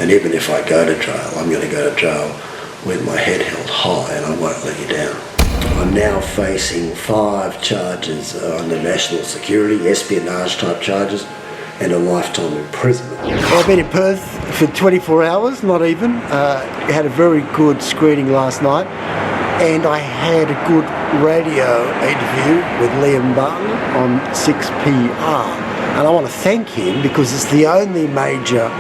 And even if I go to jail, I'm going to go to jail with my head held high, and I won't let you down. I'm now facing 5 charges under national security, espionage type charges, and a lifetime imprisonment. I've been in Perth for 24 hours, not even. Had a very good screening last night, and I had a good radio interview with Liam Barton on 6PR. And I want to thank him because it's the only major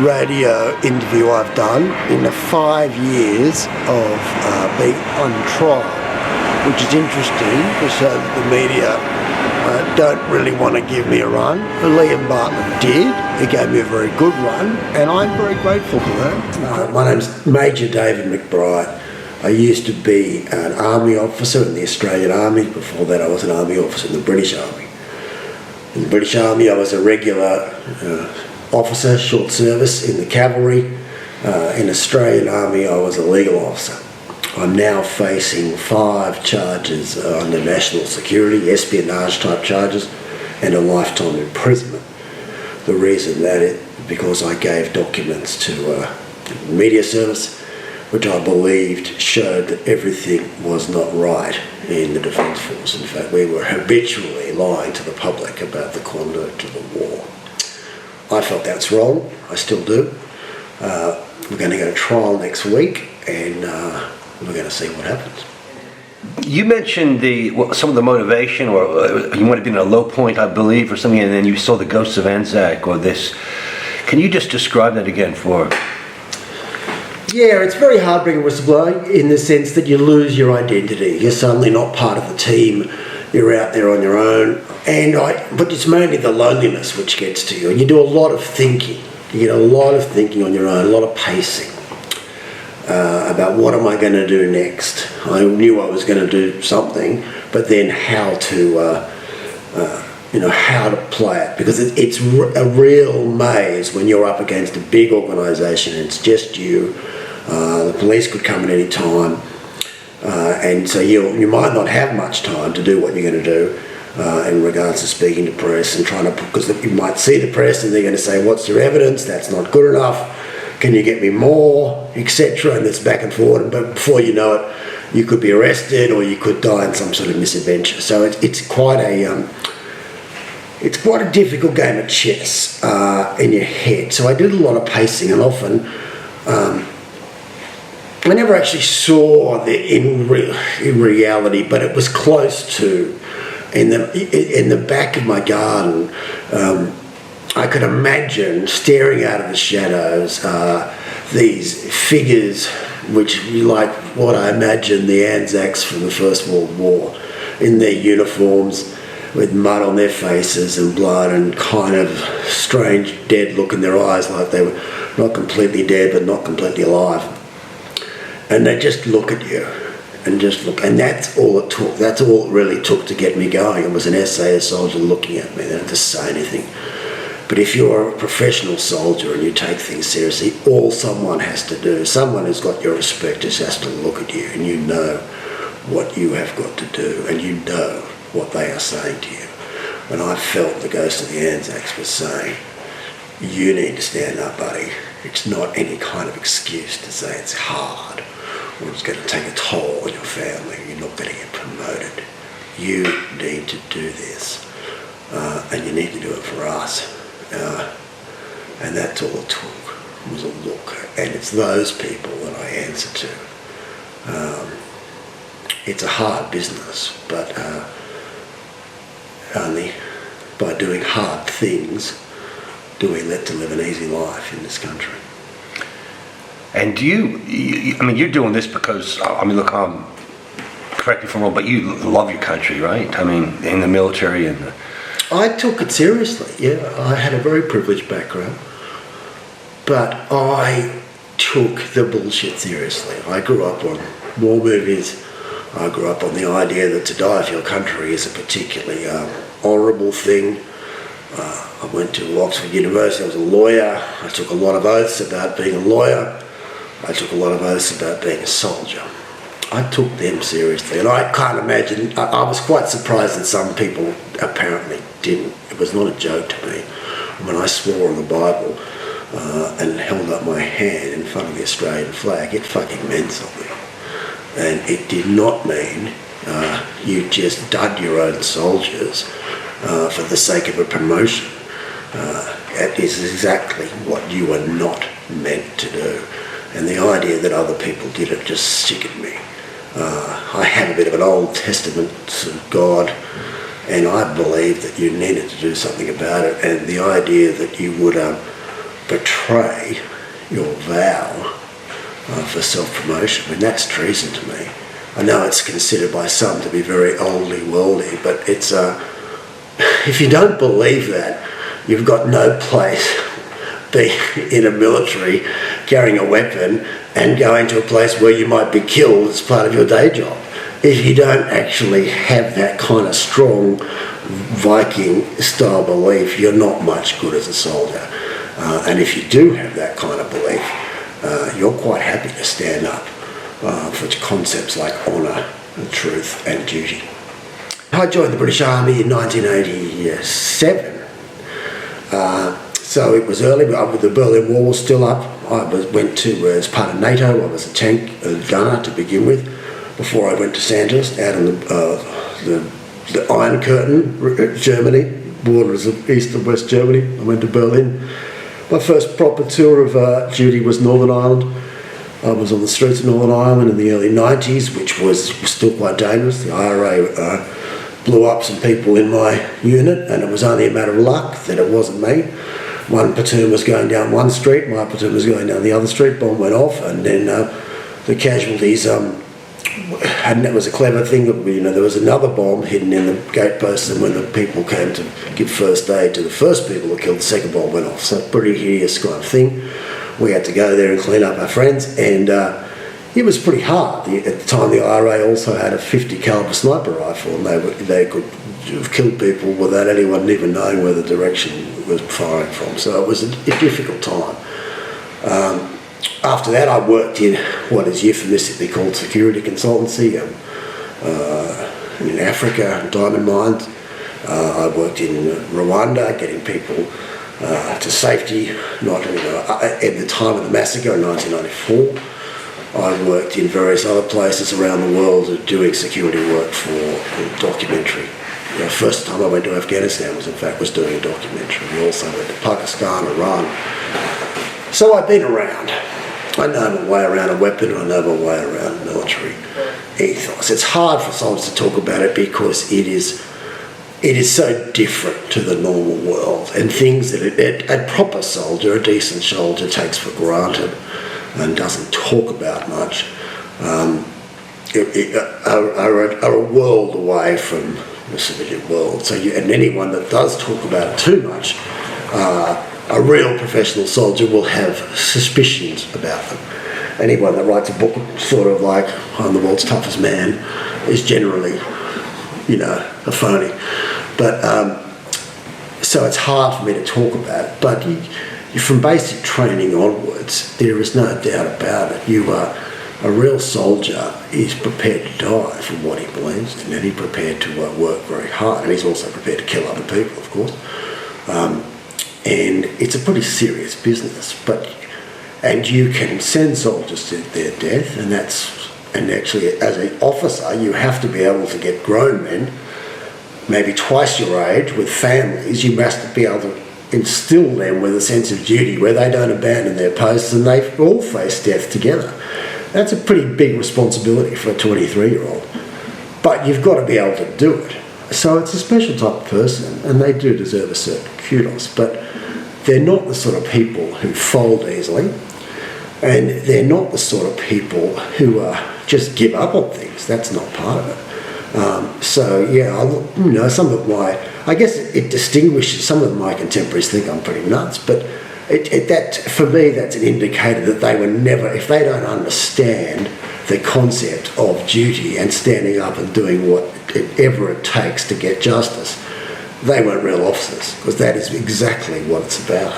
radio interview I've done in the 5 years of being on trial, which is interesting because the media don't really want to give me a run. But Liam Bartlett did. He gave me a very good run, and I'm very grateful for that. My name's Major David McBride. I used to be an Army officer in the Australian Army. Before that I was an Army officer in the British Army. In the British Army I was a regular officer, short service in the cavalry. In Australian Army I was a legal officer. I'm now facing 5 charges under national security, espionage type charges, and a lifetime imprisonment. The reason that is because I gave documents to media service which I believed showed that everything was not right in the Defence Force. In fact, we were habitually lying to the public about the conduct of the war. I felt that's wrong. I still do. We're going to go to trial next week, and we're going to see what happens. You mentioned some of the motivation, or you might have been at a low point, I believe, or something, and then you saw the ghosts of Anzacs, or this. Can you just describe that again for? Yeah, it's very hard being a whistleblower in the sense that you lose your identity. You're suddenly not part of the team. You're out there on your own, but it's mainly the loneliness which gets to you. And you do a lot of thinking. You get a lot of thinking on your own, a lot of pacing about what am I going to do next. I knew I was going to do something, but then how to play it, because it's a real maze when you're up against a big organisation and it's just you. The police could come at any time, and so you might not have much time to do what you're going to do in regards to speaking to press and trying to, because you might see the press and they're going to say, what's your evidence? That's not good enough. Can you get me more, etc.? And it's back and forth, but before you know it, you could be arrested or you could die in some sort of misadventure. So it's quite a difficult game of chess in your head. So I did a lot of pacing, and often I never actually saw in reality, but it was close to. In the back of my garden, I could imagine staring out of the shadows these figures, which like what I imagine the Anzacs from the First World War, in their uniforms, with mud on their faces and blood and kind of strange dead look in their eyes, like they were not completely dead but not completely alive. And they just look at you and just look, and that's all it took. That's all it really took to get me going. It was an SAS soldier looking at me. They didn't have to say anything. But if you're a professional soldier and you take things seriously, all someone has to do, someone who's got your respect, just has to look at you, and you know what you have got to do, and you know what they are saying to you. And I felt the ghost of the Anzacs was saying, you need to stand up, buddy. It's not any kind of excuse to say it's hard or it's going to take a toll on your family. You're not going to get promoted. You need to do this, and you need to do it for us. And that's all it took, was a look. And it's those people that I answer to. It's a hard business, but only by doing hard things do we let to live an easy life in this country. And you're doing this because, look, correct me if I'm wrong, but you love your country, right? I mean, in the military and I took it seriously, yeah. I had a very privileged background, but I took the bullshit seriously. I grew up on war movies. I grew up on the idea that to die for your country is a particularly honourable thing. I went to Oxford University. I was a lawyer. I took a lot of oaths about being a lawyer. I took a lot of oaths about being a soldier. I took them seriously, and I can't imagine. I was quite surprised that some people apparently didn't. It was not a joke to me. When I swore on the Bible and held up my hand in front of the Australian flag, it fucking meant something. And it did not mean you just dud your own soldiers for the sake of a promotion. That is exactly what you were not meant to do. And the idea that other people did it just sickened me. I have a bit of an Old Testament God, and I believe that you needed to do something about it. And the idea that you would betray your vow for self-promotion, I mean, that's treason to me. I know it's considered by some to be very oldly worldy, but it's if you don't believe that, you've got no place being in a military, carrying a weapon and going to a place where you might be killed as part of your day job. If you don't actually have that kind of strong Viking style belief, you're not much good as a soldier. And if you do have that kind of belief, you're quite happy to stand up for concepts like honour and truth and duty. I joined the British Army in 1987. So it was early, but the Berlin Wall was still up. I went to, as part of NATO, I was a tank gunner to begin with, before I went to Sandhurst, out in the Iron Curtain, Germany, borders of East and West Germany. I went to Berlin. My first proper tour of duty was Northern Ireland. I was on the streets of Northern Ireland in the early 90s, which was still quite dangerous. The IRA blew up some people in my unit, and it was only a matter of luck that it wasn't me. One platoon was going down one street, my platoon was going down the other street, bomb went off, and then the casualties, and that was a clever thing, there was another bomb hidden in the gateposts, and when the people came to give first aid to the first people who killed, the second bomb went off. So pretty hideous kind of thing. We had to go there and clean up our friends, and it was pretty hard. At the time, the IRA also had a 50 caliber sniper rifle, and they could have killed people without anyone even knowing where the direction was firing from. So it was a difficult time. After that, I worked in what is euphemistically called security consultancy in Africa, diamond mines. I worked in Rwanda, getting people to safety. Not at the time of the massacre in 1994. I worked in various other places around the world doing security work for documentary. The first time I went to Afghanistan was doing a documentary. We also went to Pakistan, Iran. So I've been around. I know my way around a weapon, I know my way around military ethos. It's hard for soldiers to talk about it because it is so different to the normal world, and things that a proper soldier, a decent soldier, takes for granted and doesn't talk about much, are a world away from the civilian world. So and anyone that does talk about it too much, a real professional soldier will have suspicions about them. Anyone that writes a book sort of like I'm the world's toughest man is generally, a phony. But so it's hard for me to talk about it. But from basic training onwards, there is no doubt about it. A real soldier is prepared to die for what he believes in, and he's prepared to work very hard, and he's also prepared to kill other people, of course. And it's a pretty serious business, and you can send soldiers to their death, and actually as an officer you have to be able to get grown men, maybe twice your age, with families. You must be able to instill them with a sense of duty where they don't abandon their posts and they all face death together. That's a pretty big responsibility for a 23-year-old, but you've got to be able to do it. So it's a special type of person, and they do deserve a certain kudos, but they're not the sort of people who fold easily, and they're not the sort of people who just give up on things. That's not part of it. Some of I guess it distinguishes. Some of my contemporaries think I'm pretty nuts, but that for me, that's an indicator that they were never, if they don't understand the concept of duty and standing up and doing whatever it takes to get justice, they weren't real officers, because that is exactly what it's about.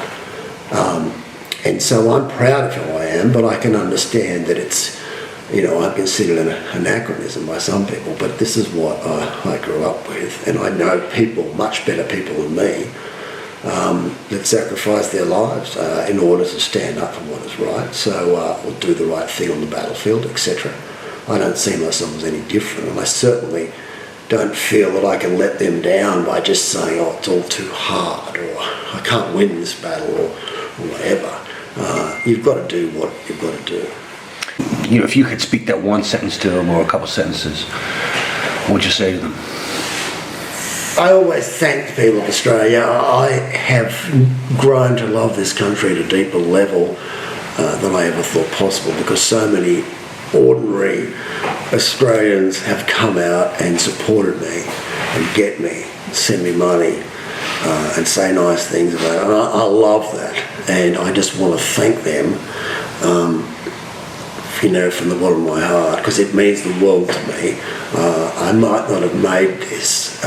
And so I'm proud of who I am, but I can understand that it's, I'm considered an anachronism by some people, but this is what I grew up with, and I know people, much better people than me, that sacrificed their lives in order to stand up for what is right, or do the right thing on the battlefield, etc. I don't see myself as any different, and I certainly don't feel that I can let them down by just saying, oh, it's all too hard, or I can't win this battle, or whatever. You've got to do what you've got to do. You know, if you could speak that one sentence to them, or a couple sentences, what would you say to them? I always thank the people of Australia. I have grown to love this country at a deeper level than I ever thought possible, because so many ordinary Australians have come out and supported me and get me, send me money and say nice things about it. And I love that, and I just want to thank them, from the bottom of my heart, because it means the world to me. I might not have made this.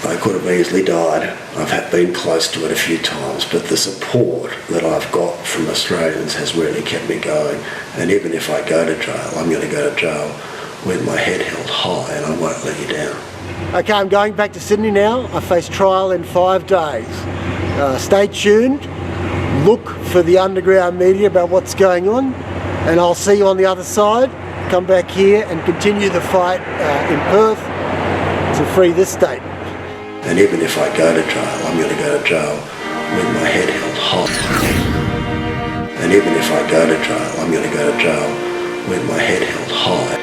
I could have easily died. I've been close to it a few times, but the support that I've got from Australians has really kept me going. And even if I go to jail, I'm going to go to jail with my head held high, and I won't let you down. Okay, I'm going back to Sydney now. I face trial in 5 days. Stay tuned. Look for the underground media about what's going on, and I'll see you on the other side. Come back here and continue the fight in Perth to free this state. And even if I go to jail, I'm going to go to jail with my head held high. And even if I go to jail, I'm going to go to jail with my head held high.